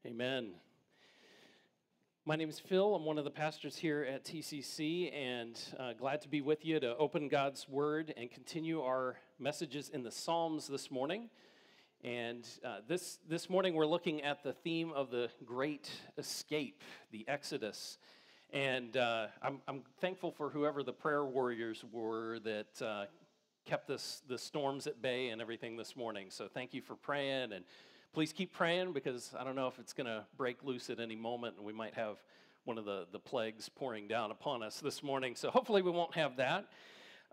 Amen. My name is Phil. I'm one of the pastors here at TCC, and glad to be with you to open God's Word and continue our messages in the Psalms this morning. And this morning we're looking at the theme of the Great Escape, the Exodus. And I'm thankful for whoever the prayer warriors were that kept the storms at bay and everything this morning. So thank you for praying, and please keep praying, because I don't know if it's going to break loose at any moment, and we might have one of the plagues pouring down upon us this morning. So hopefully we won't have that.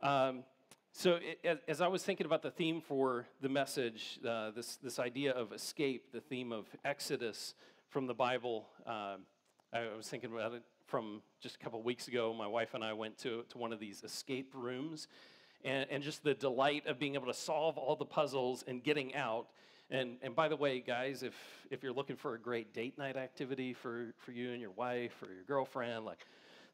As I was thinking about the theme for the message, this idea of escape, the theme of Exodus from the Bible, I was thinking about it from just a couple of weeks ago. My wife and I went to one of these escape rooms, and just the delight of being able to solve all the puzzles and getting out. And by the way, guys, if you're looking for a great date night activity for you and your wife or your girlfriend, like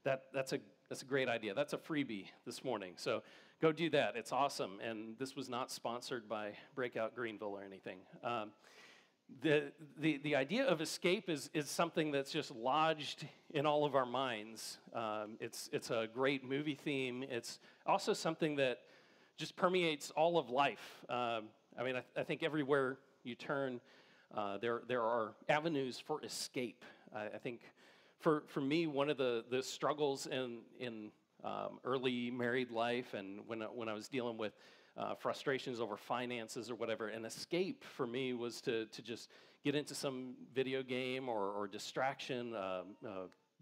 that's a great idea. That's a freebie this morning. So go do that. It's awesome. And this was not sponsored by Breakout Greenville or anything. The idea of escape is something that's just lodged in all of our minds. It's a great movie theme. It's also something that just permeates all of life. I think everywhere you turn, there are avenues for escape. I think for me, one of the struggles in early married life, and when I was dealing with frustrations over finances or whatever, an escape for me was to just get into some video game or distraction,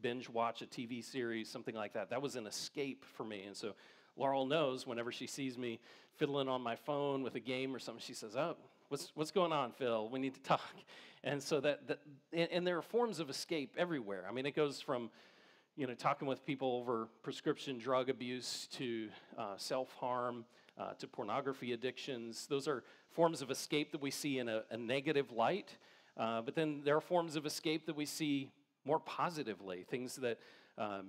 binge watch a TV series, something like that. That was an escape for me. And so Laurel knows whenever she sees me fiddling on my phone with a game or something, she says, "Oh, what's going on, Phil? We need to talk." And so and there are forms of escape everywhere. I mean, it goes from talking with people over prescription drug abuse to self-harm to pornography addictions. Those are forms of escape that we see in a negative light. But then there are forms of escape that we see more positively, things that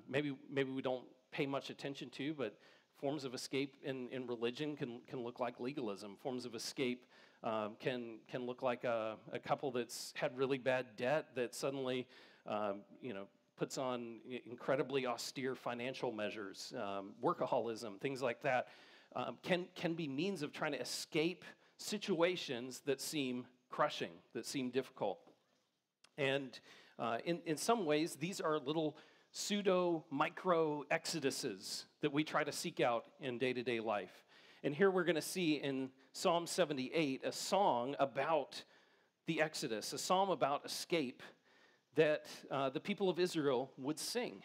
maybe we don't pay much attention to, but forms of escape in religion can look like legalism. Forms of escape can look like a couple that's had really bad debt that suddenly puts on incredibly austere financial measures. Workaholism, things like that, can be means of trying to escape situations that seem crushing, that seem difficult. And in some ways, these are little pseudo-micro exoduses that we try to seek out in day-to-day life. And here we're going to see in Psalm 78 a song about the Exodus, a psalm about escape that the people of Israel would sing.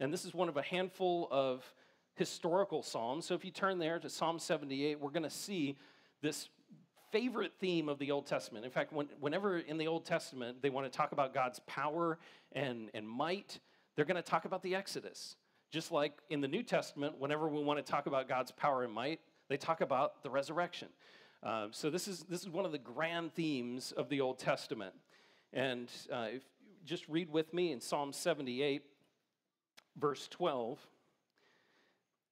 And this is one of a handful of historical psalms. So if you turn there to Psalm 78, we're going to see this favorite theme of the Old Testament. In fact, whenever in the Old Testament they want to talk about God's power and might, they're going to talk about the Exodus. Just like in the New Testament, whenever we want to talk about God's power and might, they talk about the resurrection. So this is one of the grand themes of the Old Testament. And if just read with me in Psalm 78, verse 12.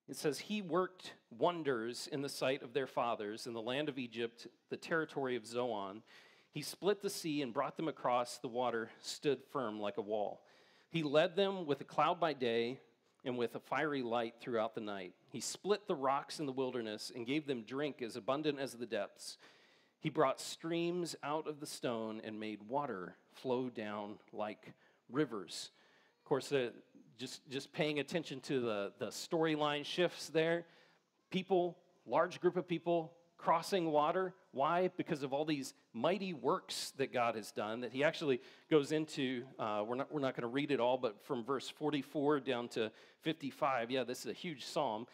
It says, "He worked wonders in the sight of their fathers in the land of Egypt, the territory of Zoan. He split the sea and brought them across. The water stood firm like a wall. He led them with a cloud by day and with a fiery light throughout the night. He split the rocks in the wilderness and gave them drink as abundant as the depths. He brought streams out of the stone and made water flow down like rivers." Of course, just paying attention to the storyline shifts there. People, large group of people crossing water. Why? Because of all these mighty works that God has done that he actually goes into. We're not going to read it all, but from verse 44 down to 55, this is a huge psalm.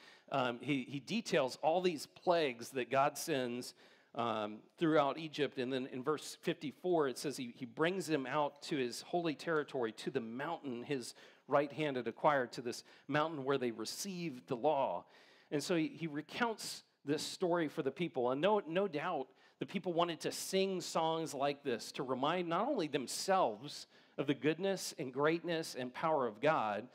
He details all these plagues that God sends throughout Egypt. And then in verse 54, it says he brings them out to his holy territory, to the mountain his right hand had acquired, to this mountain where they received the law. And so he recounts this story for the people. And no doubt the people wanted to sing songs like this to remind not only themselves of the goodness and greatness and power of God,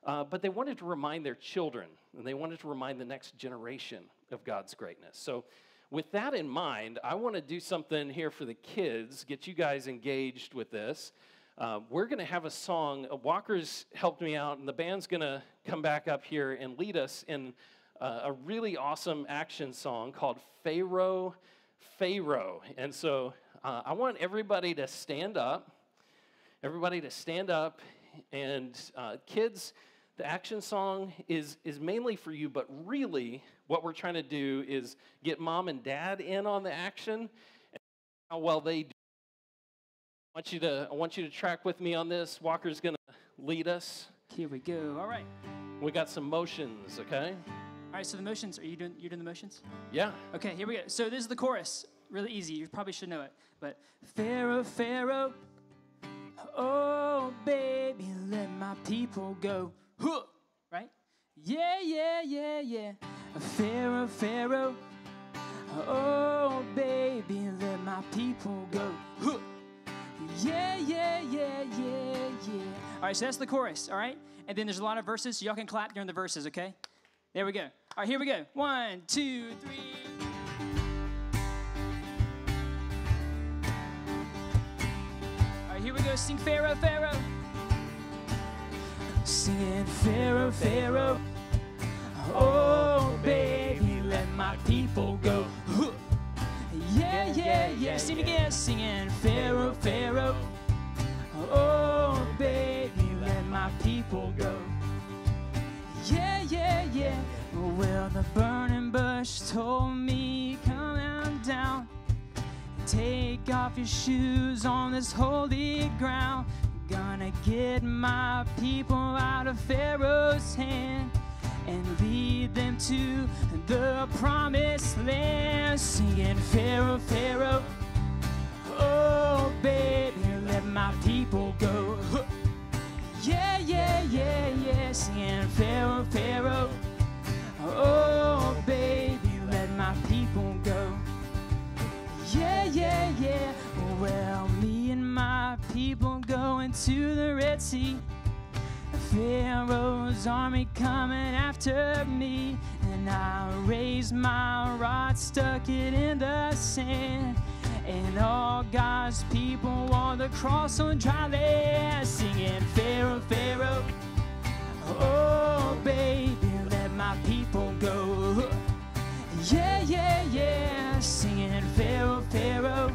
but they wanted to remind their children, and they wanted to remind the next generation of God's greatness. So with that in mind, I want to do something here for the kids, get you guys engaged with this. We're going to have a song. Walker's helped me out, and the band's going to come back up here and lead us in a really awesome action song called Pharaoh, Pharaoh. And so I want everybody to stand up. Everybody to stand up. And kids, the action song is mainly for you, but really what we're trying to do is get mom and dad in on the action. And how well they do. I want you to track with me on this. Walker's going to lead us. Here we go. All right. We got some motions, okay? All right, so the motions, you're doing the motions? Yeah. Okay, here we go. So this is the chorus. Really easy. You probably should know it. But Pharaoh, Pharaoh, oh, baby, let my people go. Huh. Right? Yeah, yeah, yeah, yeah. Pharaoh, Pharaoh, oh, baby, let my people go. Huh. Yeah, yeah, yeah, yeah, yeah. All right, so that's the chorus, all right? And then there's a lot of verses, so y'all can clap during the verses, okay? There we go. All right, here we go. 1, 2, 3. All right, here we go. Sing Pharaoh, Pharaoh. Sing Pharaoh, Pharaoh. Oh, baby, let my people go. Yeah, yeah, yeah. Sing again. Singing Pharaoh, Pharaoh. Oh, baby, let my people go. Yeah, yeah, yeah. Well, the burning bush told me, come on down. Take off your shoes on this holy ground. Gonna get my people out of Pharaoh's hand and lead them to the promised land. Singing Pharaoh, Pharaoh, oh, baby, let my people go. Yeah, yeah, yeah, yeah. Singing Pharaoh, Pharaoh, oh, baby, let my people go. Yeah, yeah, yeah. Well, me and my people going to the Red Sea. Pharaoh's army coming after me, and I raised my rod, stuck it in the sand, and all God's people walked across on dry land, singing Pharaoh, Pharaoh, oh baby, let my people go. Yeah, yeah, yeah, singing Pharaoh, Pharaoh,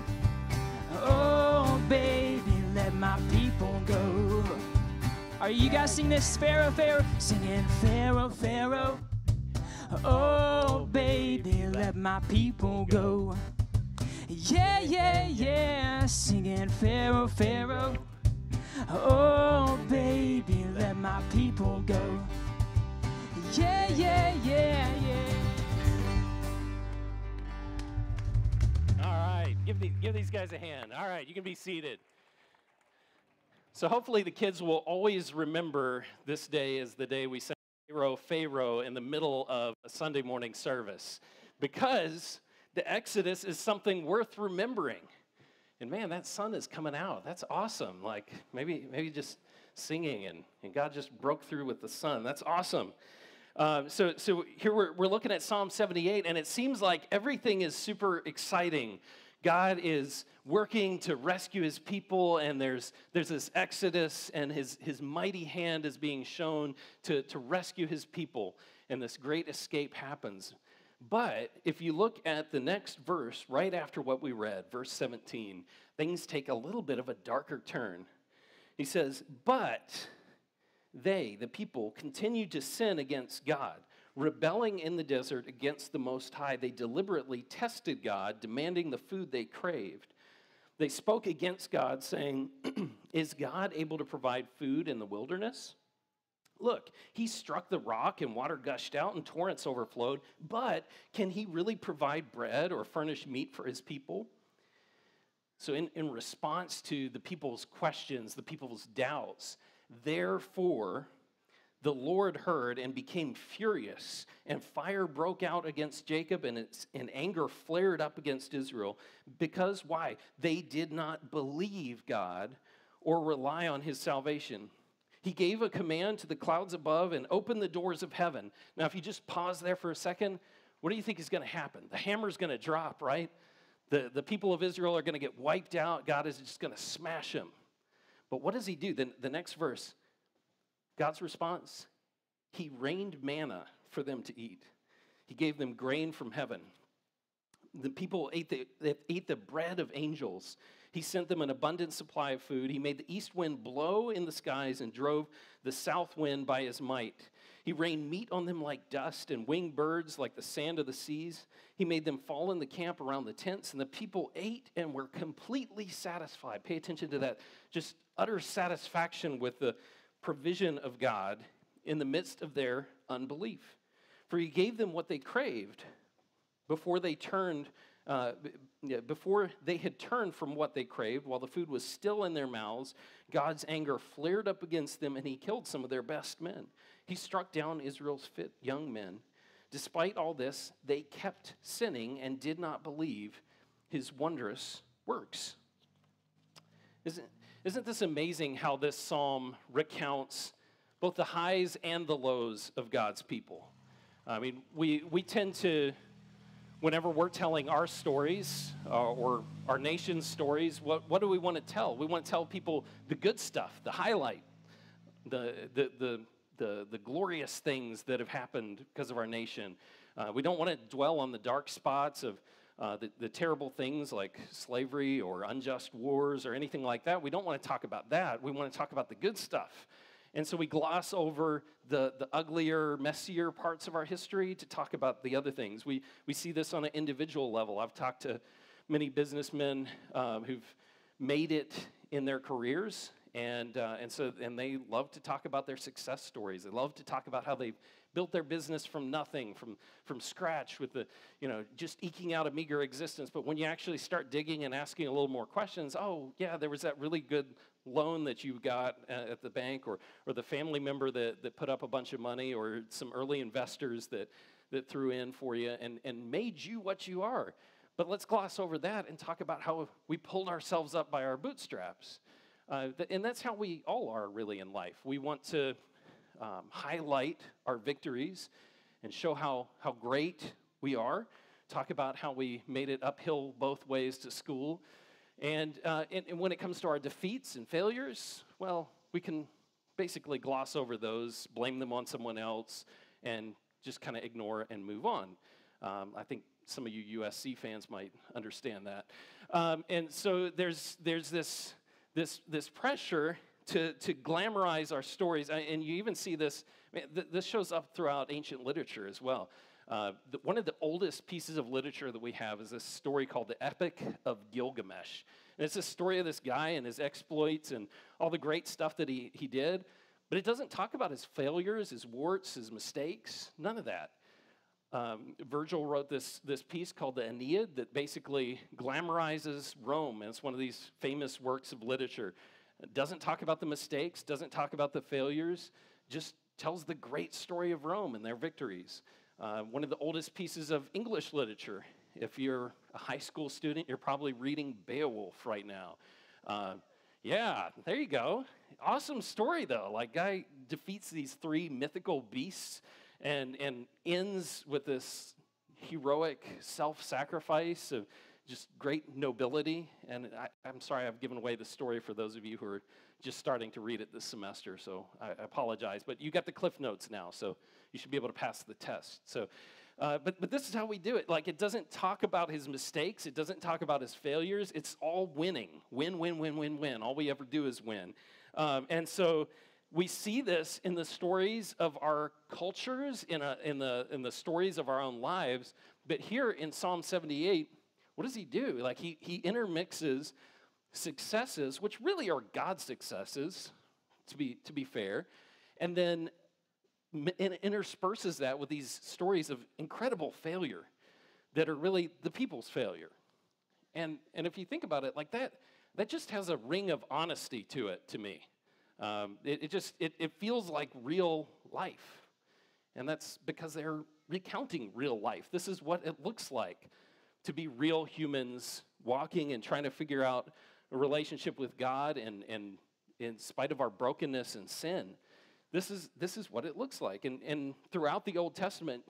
oh baby, let my people go. Are you guys sing this? Pharaoh, Pharaoh, singing Pharaoh, Pharaoh, oh baby, let my people go. Yeah, yeah, yeah, singing Pharaoh, Pharaoh, oh baby, let my people go. Yeah, yeah, yeah, yeah. All right, give these guys a hand. All right, you can be seated. So hopefully the kids will always remember this day as the day we sang Pharaoh, Pharaoh in the middle of a Sunday morning service, because the Exodus is something worth remembering. And man, that sun is coming out. That's awesome. Like maybe just singing and God just broke through with the sun. That's awesome. So here we're looking at Psalm 78, and it seems like everything is super exciting. God is working to rescue his people, and there's this exodus, and his mighty hand is being shown to rescue his people, and this great escape happens. But if you look at the next verse, right after what we read, verse 17, things take a little bit of a darker turn. He says, but they, the people, continued to sin against God. Rebelling in the desert against the Most High, they deliberately tested God, demanding the food they craved. They spoke against God, saying, is God able to provide food in the wilderness? Look, he struck the rock and water gushed out and torrents overflowed, but can he really provide bread or furnish meat for his people? So in response to the people's questions, the people's doubts, therefore, the Lord heard and became furious, and fire broke out against Jacob, and anger flared up against Israel. Because, why? They did not believe God or rely on his salvation. He gave a command to the clouds above and opened the doors of heaven. Now, if you just pause there for a second, what do you think is going to happen? The hammer's going to drop, right? The people of Israel are going to get wiped out. God is just going to smash them. But what does he do? The next verse, God's response, he rained manna for them to eat. He gave them grain from heaven. The people ate the bread of angels. He sent them an abundant supply of food. He made the east wind blow in the skies and drove the south wind by his might. He rained meat on them like dust and winged birds like the sand of the seas. He made them fall in the camp around the tents, and the people ate and were completely satisfied. Pay attention to that. Just utter satisfaction with the provision of God in the midst of their unbelief. For he gave them what they craved before they had turned from what they craved, while the food was still in their mouths. God's anger flared up against them, and he killed some of their best men. He struck down Israel's fit young men. Despite all this, they kept sinning and did not believe his wondrous works. Isn't this amazing how this psalm recounts both the highs and the lows of God's people? I mean, we tend to, whenever we're telling our stories or our nation's stories, what do we want to tell? We want to tell people the good stuff, the highlight, the glorious things that have happened because of our nation. We don't want to dwell on the dark spots of the terrible things like slavery or unjust wars or anything like that. We don't want to talk about that. We want to talk about the good stuff. And so we gloss over the uglier, messier parts of our history to talk about the other things. We see this on an individual level. I've talked to many businessmen who've made it in their careers, and they love to talk about their success stories. They love to talk about how they've built their business from nothing, from scratch, with just eking out a meager existence. But when you actually start digging and asking a little more questions, oh yeah, there was that really good loan that you got at the bank, or the family member that put up a bunch of money, or some early investors that threw in for you and made you what you are. But let's gloss over that and talk about how we pulled ourselves up by our bootstraps. And that's how we all are really in life. We want to highlight our victories and show how great we are, talk about how we made it uphill both ways to school. And when it comes to our defeats and failures, well, we can basically gloss over those, blame them on someone else, and just kind of ignore and move on. I think some of you USC fans might understand that. And so there's this pressure to glamorize our stories, and you even see this. This shows up throughout ancient literature as well. One of the oldest pieces of literature that we have is this story called the Epic of Gilgamesh. And it's a story of this guy and his exploits and all the great stuff that he did, but it doesn't talk about his failures, his warts, his mistakes, none of that. Virgil wrote this piece called the Aeneid that basically glamorizes Rome, and it's one of these famous works of literature. It doesn't talk about the mistakes, doesn't talk about the failures, just tells the great story of Rome and their victories. One of the oldest pieces of English literature. If you're a high school student, you're probably reading Beowulf right now. Yeah, there you go. Awesome story, though. Like, guy defeats these three mythical beasts and ends with this heroic self-sacrifice of just great nobility. And I'm sorry I've given away the story for those of you who are just starting to read it this semester, so I apologize. But you got the Cliff Notes now, so you should be able to pass the test. So, but this is how we do it. Like, it doesn't talk about his mistakes. It doesn't talk about his failures. It's all winning. Win, win, win, win, win. All we ever do is win. And so we see this in the stories of our cultures, in the stories of our own lives. But here in Psalm 78, what does he do? Like, he intermixes successes, which really are God's successes, to be fair, and then intersperses that with these stories of incredible failure that are really the people's failure. And if you think about it like that just has a ring of honesty to it to me. It feels like real life. And that's because they're recounting real life. This is what it looks like to be real humans walking and trying to figure out a relationship with God, and in spite of our brokenness and sin, this is what it looks like. And throughout the Old Testament,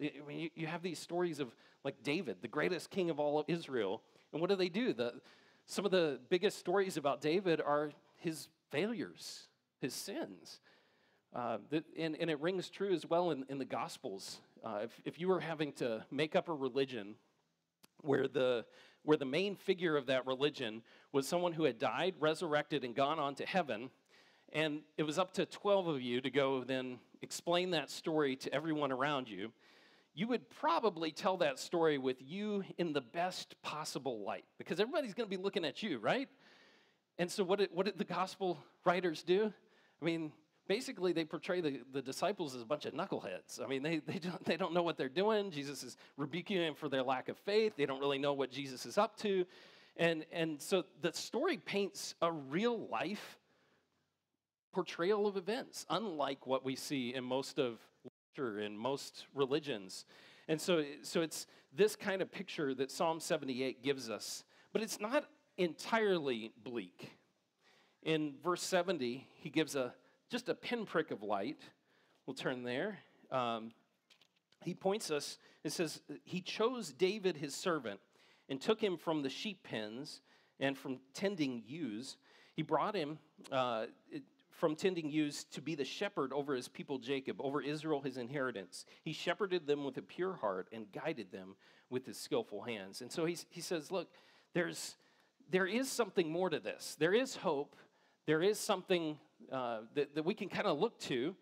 I mean, you have these stories of like David, the greatest king of all of Israel. And what do? Some of the biggest stories about David are his failures, his sins. And it rings true as well in the Gospels. If you were having to make up a religion where the main figure of that religion was someone who had died, resurrected, and gone on to heaven, and it was up to 12 of you to go then explain that story to everyone around you, you would probably tell that story with you in the best possible light, because everybody's going to be looking at you, right? And so what did the gospel writers do? I mean, basically they portray the disciples as a bunch of knuckleheads. I mean, they don't know what they're doing. Jesus is rebuking them for their lack of faith. They don't really know what Jesus is up to. And so the story paints a real life portrayal of events, unlike what we see in most of literature in most religions. And so it's this kind of picture that Psalm 78 gives us. But it's not entirely bleak. In verse 70, he gives just a pinprick of light. We'll turn there. He points us, it says, he chose David his servant and took him from the sheep pens and from tending ewes. He brought him from tending ewes to be the shepherd over his people Jacob, over Israel his inheritance. He shepherded them with a pure heart and guided them with his skillful hands. And so he says, look, there is something more to this. There is hope. There is something that we can kind of look to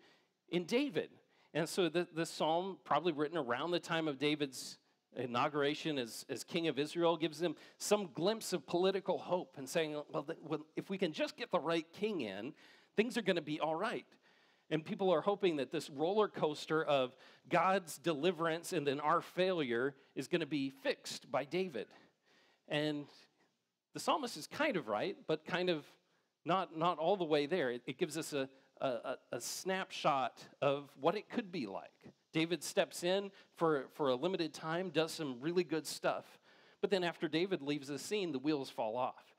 in David. And so the psalm, probably written around the time of David's inauguration as king of Israel, gives them some glimpse of political hope and saying, well, if we can just get the right king in, things are going to be all right. And people are hoping that this roller coaster of God's deliverance and then our failure is going to be fixed by David. And the psalmist is kind of right, but kind of not all the way there. It gives us a snapshot of what it could be like. David steps in for a limited time, does some really good stuff. But then after David leaves the scene, the wheels fall off.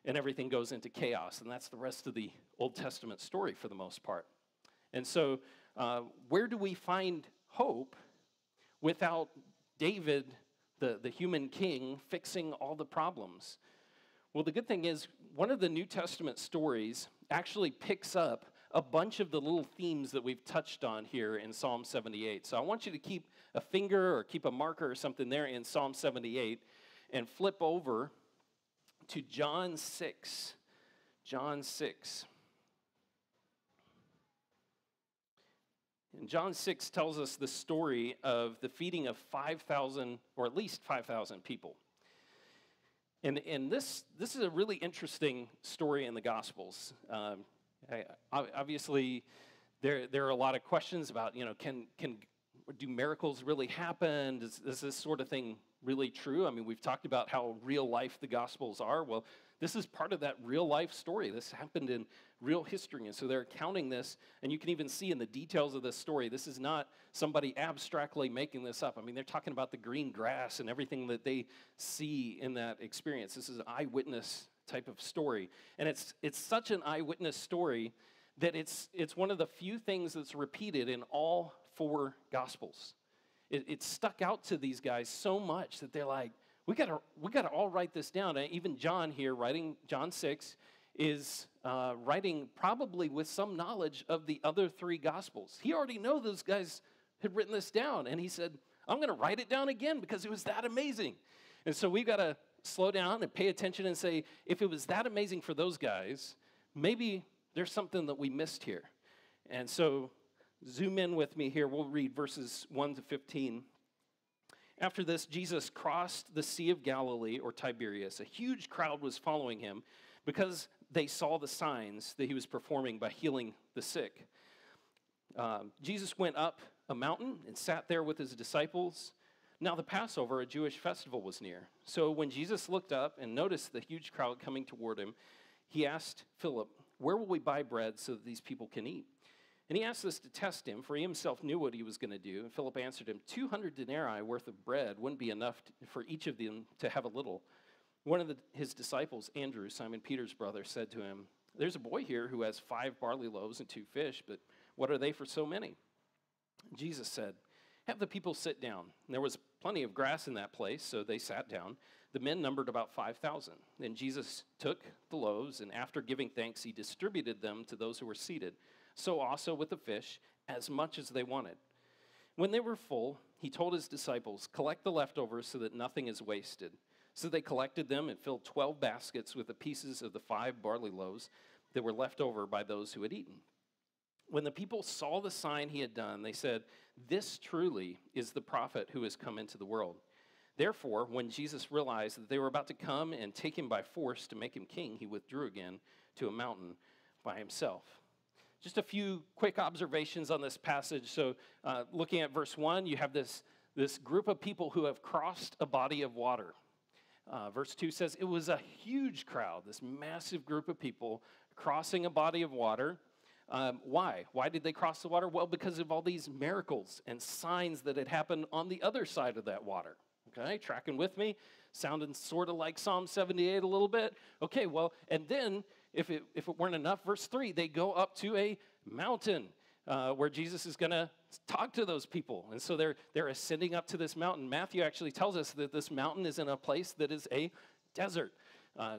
And everything goes into chaos. And that's the rest of the Old Testament story for the most part. And so where do we find hope without David, the human king, fixing all the problems? Well, the good thing is one of the New Testament stories actually picks up a bunch of the little themes that we've touched on here in Psalm 78. So I want you to keep a finger or keep a marker or something there in Psalm 78 and flip over to John 6. John 6. And John 6 tells us the story of the feeding of 5,000, or at least 5,000 people. And this is a really interesting story in the Gospels. Obviously, there are a lot of questions about, do miracles really happen? Is this sort of thing really true? I mean, we've talked about how real life the Gospels are. Well, this is part of that real life story. This happened in real history. And so they're counting this, and you can even see in the details of this story, this is not somebody abstractly making this up. I mean, they're talking about the green grass and everything that they see in that experience. This is an eyewitness type of story. And it's such an eyewitness story that it's one of the few things that's repeated in all 4 Gospels. It stuck out to these guys so much that they're like, we gotta all write this down. And even John here, writing John 6, is writing probably with some knowledge of the other 3 Gospels. He already knew those guys had written this down, and he said, I'm going to write it down again because it was that amazing. And so we've got to slow down and pay attention and say, if it was that amazing for those guys, maybe there's something that we missed here. And so zoom in with me here. We'll read verses 1 to 15. After this, Jesus crossed the Sea of Galilee, or Tiberias. A huge crowd was following him because they saw the signs that he was performing by healing the sick. Jesus went up a mountain and sat there with his disciples. Now the Passover, a Jewish festival, was near. So when Jesus looked up and noticed the huge crowd coming toward him, he asked Philip, where will we buy bread so that these people can eat? And he asked this to test him, for he himself knew what he was going to do. And Philip answered him, 200 denarii worth of bread wouldn't be enough for each of them to have a little. One of his disciples, Andrew, Simon Peter's brother, said to him, there's a boy here who has 5 barley loaves and 2 fish, but what are they for so many? Jesus said, have the people sit down. And there was plenty of grass in that place, so they sat down. The men numbered about 5,000. Then Jesus took the loaves, and after giving thanks, he distributed them to those who were seated. So also with the fish, as much as they wanted. When they were full, he told his disciples, collect the leftovers so that nothing is wasted. So they collected them and filled 12 baskets with the pieces of the 5 barley loaves that were left over by those who had eaten. When the people saw the sign he had done, they said, this truly is the prophet who has come into the world. Therefore, when Jesus realized that they were about to come and take him by force to make him king, he withdrew again to a mountain by himself. Just a few quick observations on this passage. So looking at verse 1, you have this group of people who have crossed a body of water. Verse 2 says it was a huge crowd, this massive group of people crossing a body of water. Why? Why did they cross the water? Well, because of all these miracles and signs that had happened on the other side of that water. Okay, tracking with me? Sounding sort of like Psalm 78 a little bit. Okay, well, and then if it weren't enough, verse 3, they go up to a mountain where Jesus is going to talk to those people. And so they're ascending up to this mountain. Matthew actually tells us that this mountain is in a place that is a desert.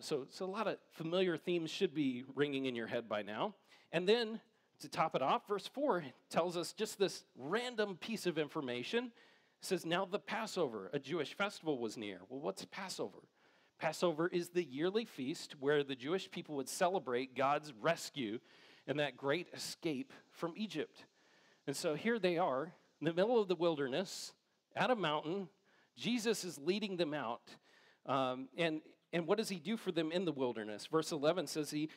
So a lot of familiar themes should be ringing in your head by now. And then to top it off, verse 4 tells us just this random piece of information. It says, now the Passover, a Jewish festival, was near. Well, what's Passover? Passover is the yearly feast where the Jewish people would celebrate God's rescue and that great escape from Egypt. And so here they are in the middle of the wilderness at a mountain. Jesus is leading them out. And what does he do for them in the wilderness? Verse 11 says he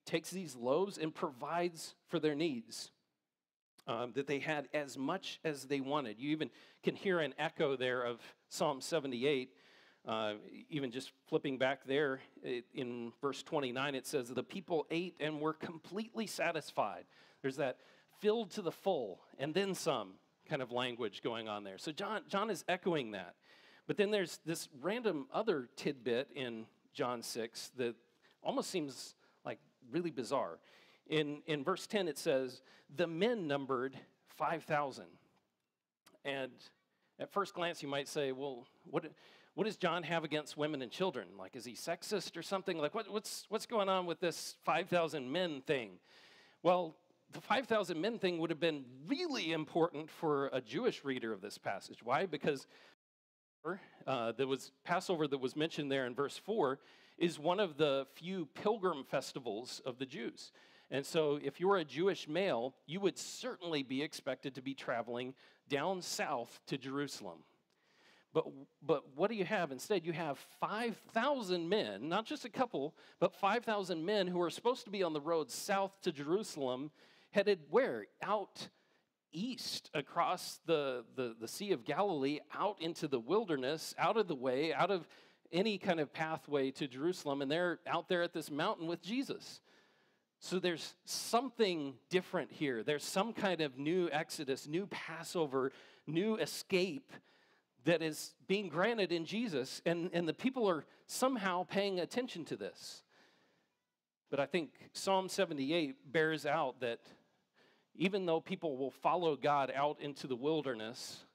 takes these loaves and provides for their needs. That they had as much as they wanted. You even can hear an echo there of Psalm 78. Even just flipping back there in verse 29, it says, the people ate and were completely satisfied. There's that filled to the full and then some kind of language going on there. So John is echoing that. But then there's this random other tidbit in John 6 that almost seems like really bizarre. In verse 10, it says, the men numbered 5,000. And at first glance, you might say, well, what does John have against women and children? Like, is he sexist or something? Like, what's going on with this 5,000 men thing? Well, the 5,000 men thing would have been really important for a Jewish reader of this passage. Why? Because there was Passover that was mentioned there in verse 4 is one of the few pilgrim festivals of the Jews. And so if you were a Jewish male, you would certainly be expected to be traveling down south to Jerusalem. But what do you have instead? You have 5,000 men, not just a couple, but 5,000 men who are supposed to be on the road south to Jerusalem, headed where? Out east, across the Sea of Galilee, out into the wilderness, out of the way, out of any kind of pathway to Jerusalem, and they're out there at this mountain with Jesus. So there's something different here. There's some kind of new exodus, new Passover, new escape that is being granted in Jesus, and the people are somehow paying attention to this. But I think Psalm 78 bears out that even though people will follow God out into the wilderness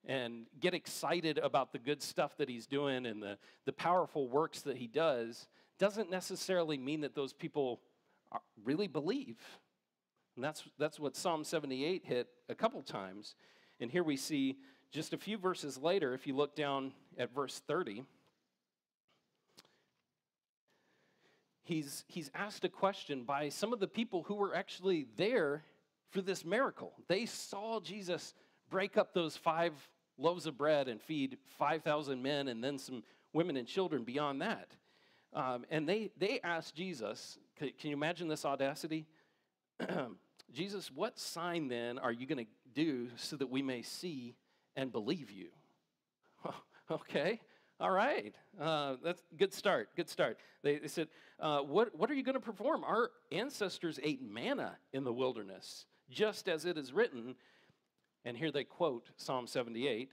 and get excited about the good stuff that he's doing and the powerful works that he does, doesn't necessarily mean that those people really believe. And that's what Psalm 78 hit a couple times. And here we see just a few verses later, if you look down at verse 30, he's asked a question by some of the people who were actually there for this miracle. They saw Jesus break up those 5 loaves of bread and feed 5,000 men and then some women and children beyond that. And they asked Jesus, can you imagine this audacity? Jesus, what sign then are you going to do so that we may see and believe you? Okay, all right. That's a good start, good start. They said, what are you going to perform? Our ancestors ate manna in the wilderness, just as it is written. And here they quote Psalm 78.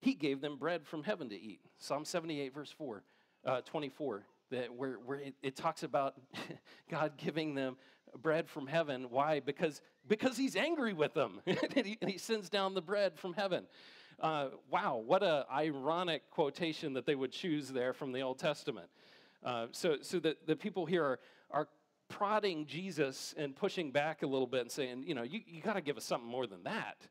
He gave them bread from heaven to eat. Psalm 78, verse 24. Where it talks about God giving them bread from heaven. Why? Because he's angry with them. and he sends down the bread from heaven. Wow, what a ironic quotation that they would choose there from the Old Testament. So the people here are prodding Jesus and pushing back a little bit and saying, you got to give us something more than that.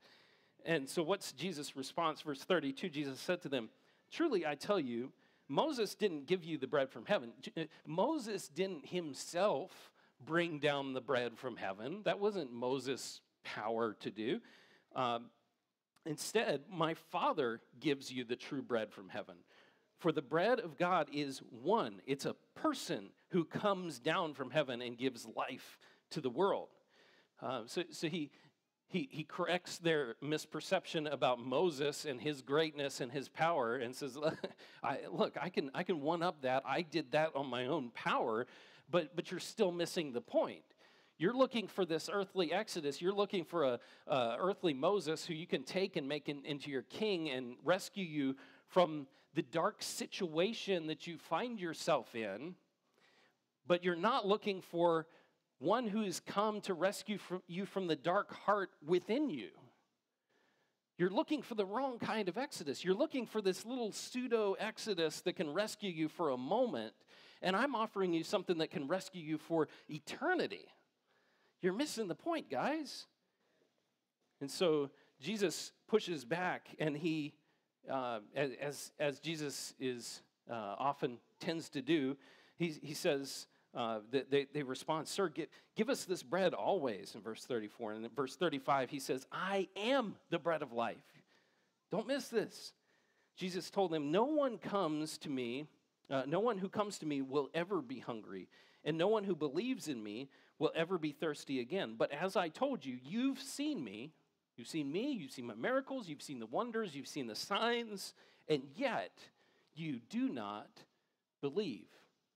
And so what's Jesus' response? Verse 32, Jesus said to them, truly I tell you, Moses didn't give you the bread from heaven. Moses didn't himself bring down the bread from heaven. That wasn't Moses' power to do. Instead, my Father gives you the true bread from heaven. For the bread of God is one. It's a person who comes down from heaven and gives life to the world. So he corrects their misperception about Moses and his greatness and his power and says, look, I can one-up that. I did that on my own power, but you're still missing the point. You're looking for this earthly Exodus. You're looking for a earthly Moses who you can take and make into your king and rescue you from the dark situation that you find yourself in, but you're not looking for one who's come to rescue you from the dark heart within you. You're looking for the wrong kind of Exodus. You're looking for this little pseudo-Exodus that can rescue you for a moment, and I'm offering you something that can rescue you for eternity. You're missing the point, guys. And so Jesus pushes back, and he, as Jesus is often tends to do, he says, they respond, sir, give us this bread always, in verse 34. And in verse 35, he says, I am the bread of life. Don't miss this. Jesus told them, no one who comes to me will ever be hungry, and no one who believes in me will ever be thirsty again. But as I told you, you've seen me, you've seen my miracles, you've seen the wonders, you've seen the signs, and yet you do not believe.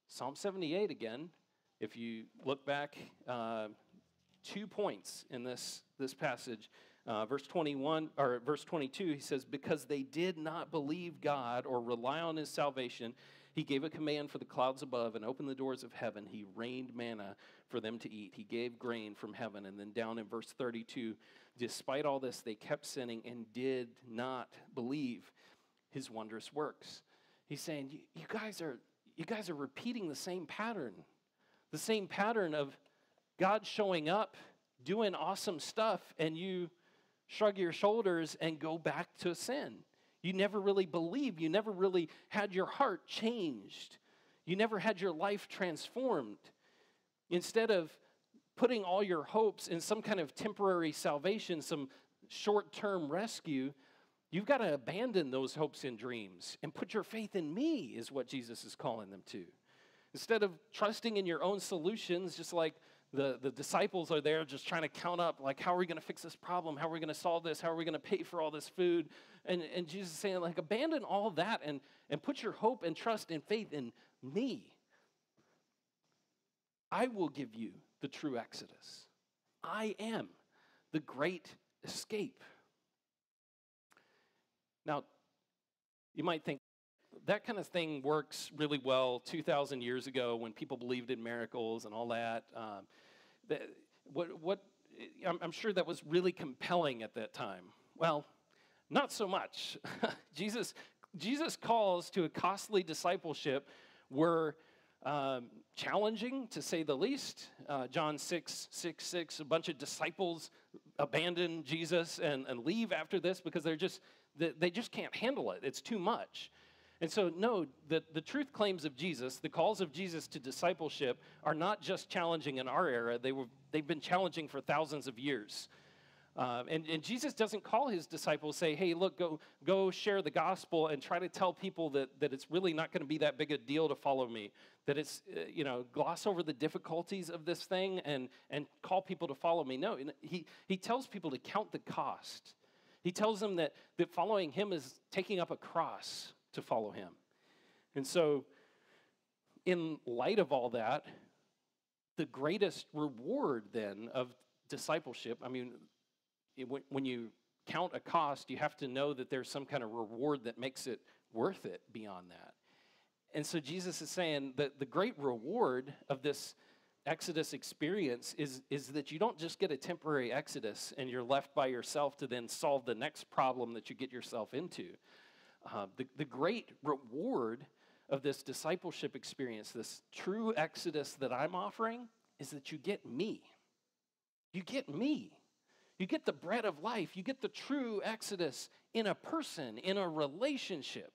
Psalm 78 again, if you look back 2 points in this passage, verse 21 or verse 22, he says, because they did not believe God or rely on his salvation, he gave a command for the clouds above and opened the doors of heaven. He rained manna for them to eat. He gave grain from heaven. And then down in verse 32, despite all this, they kept sinning and did not believe his wondrous works. He's saying, you guys are repeating the same pattern of God showing up, doing awesome stuff, and you shrug your shoulders and go back to sin. You never really believed. You never really had your heart changed. You never had your life transformed. Instead of putting all your hopes in some kind of temporary salvation, some short-term rescue, you've got to abandon those hopes and dreams and put your faith in me, is what Jesus is calling them to. Instead of trusting in your own solutions, just like the disciples are there just trying to count up, like, how are we going to fix this problem? How are we going to solve this? How are we going to pay for all this food? And Jesus is saying, like, abandon all that and put your hope and trust and faith in me. I will give you the true Exodus. I am the great escape. Now, you might think that kind of thing works really well 2,000 years ago when people believed in miracles and all that. I'm sure that was really compelling at that time. Well, not so much. Jesus' calls to a costly discipleship were challenging, to say the least. John 6:6, a bunch of disciples abandon Jesus and leave after this because they just can't handle it. It's too much. And so, no, the truth claims of Jesus, the calls of Jesus to discipleship are not just challenging in our era. They've been challenging for thousands of years. And Jesus doesn't call his disciples, say, hey, look, go share the gospel and try to tell people that it's really not going to be that big a deal to follow me, that it's, gloss over the difficulties of this thing and call people to follow me. No, he tells people to count the cost. He tells them that following him is taking up a cross to follow him. And so, in light of all that, the greatest reward then of discipleship, I mean, when you count a cost, you have to know that there's some kind of reward that makes it worth it beyond that. And so Jesus is saying that the great reward of this Exodus experience is that you don't just get a temporary Exodus and you're left by yourself to then solve the next problem that you get yourself into. The great reward of this discipleship experience, this true Exodus that I'm offering, is that you get me. You get me. You get the bread of life. You get the true Exodus in a person, in a relationship.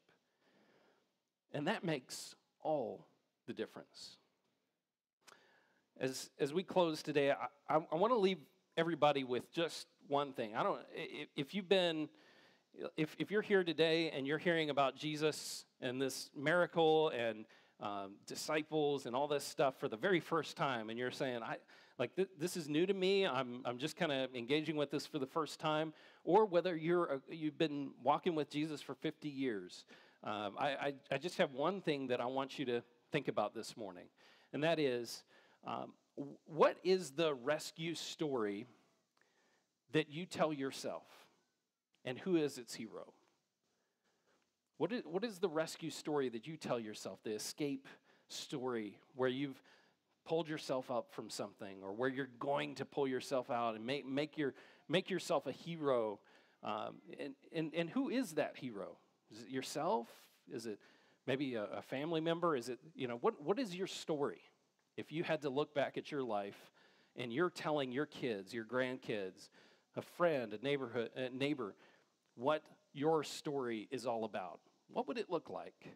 And that makes all the difference. As we close today, I want to leave everybody with just one thing. If you're here today and you're hearing about Jesus and this miracle and disciples and all this stuff for the very first time, and you're saying, this is new to me, I'm just kind of engaging with this for the first time, or whether you've been walking with Jesus for 50 years, I just have one thing that I want you to think about this morning, and that is, what is the rescue story that you tell yourself, and who is its hero? What is the rescue story that you tell yourself, the escape story, where you've pulled yourself up from something, or where you're going to pull yourself out and make yourself a hero? And who is that hero? Is it yourself? Is it maybe a family member? Is it, what is your story? If you had to look back at your life and you're telling your kids, your grandkids, a friend, a neighbor, what your story is all about, what would it look like?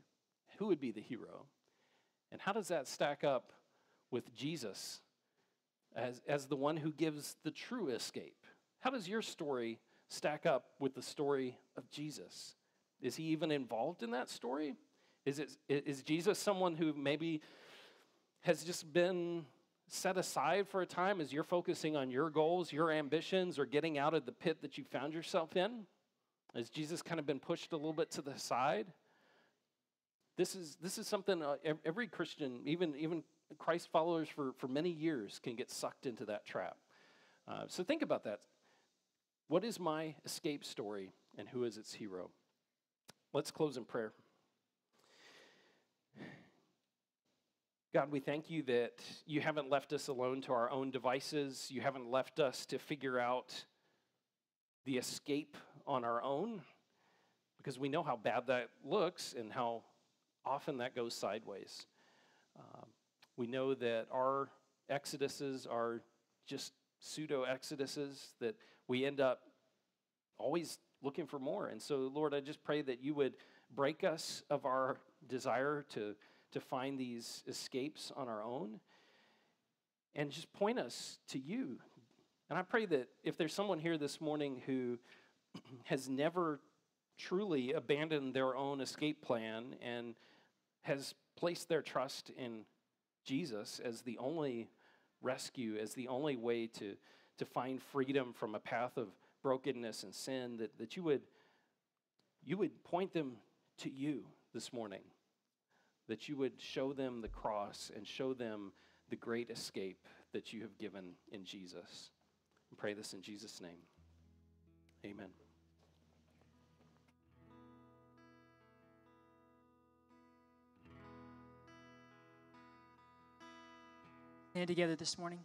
Who would be the hero? And how does that stack up with Jesus as the one who gives the true escape? How does your story stack up with the story of Jesus? Is he even involved in that story? Is Jesus someone who maybe has just been set aside for a time as you're focusing on your goals, your ambitions, or getting out of the pit that you found yourself in? Has Jesus kind of been pushed a little bit to the side? This is something every Christian, even Christ followers for many years, can get sucked into that trap. So think about that. What is my escape story, and who is its hero? Let's close in prayer. God, we thank you that you haven't left us alone to our own devices. You haven't left us to figure out the escape on our own, because we know how bad that looks and how often that goes sideways. We know that our exoduses are just pseudo-exoduses, that we end up always looking for more. And so, Lord, I just pray that you would break us of our desire to find these escapes on our own, and just point us to you. And I pray that if there's someone here this morning who has never truly abandoned their own escape plan and has placed their trust in Jesus as the only rescue, as the only way to find freedom from a path of brokenness and sin, that you would point them to you this morning, that you would show them the cross and show them the great escape that you have given in Jesus. I pray this in Jesus' name. Amen. Stand together this morning.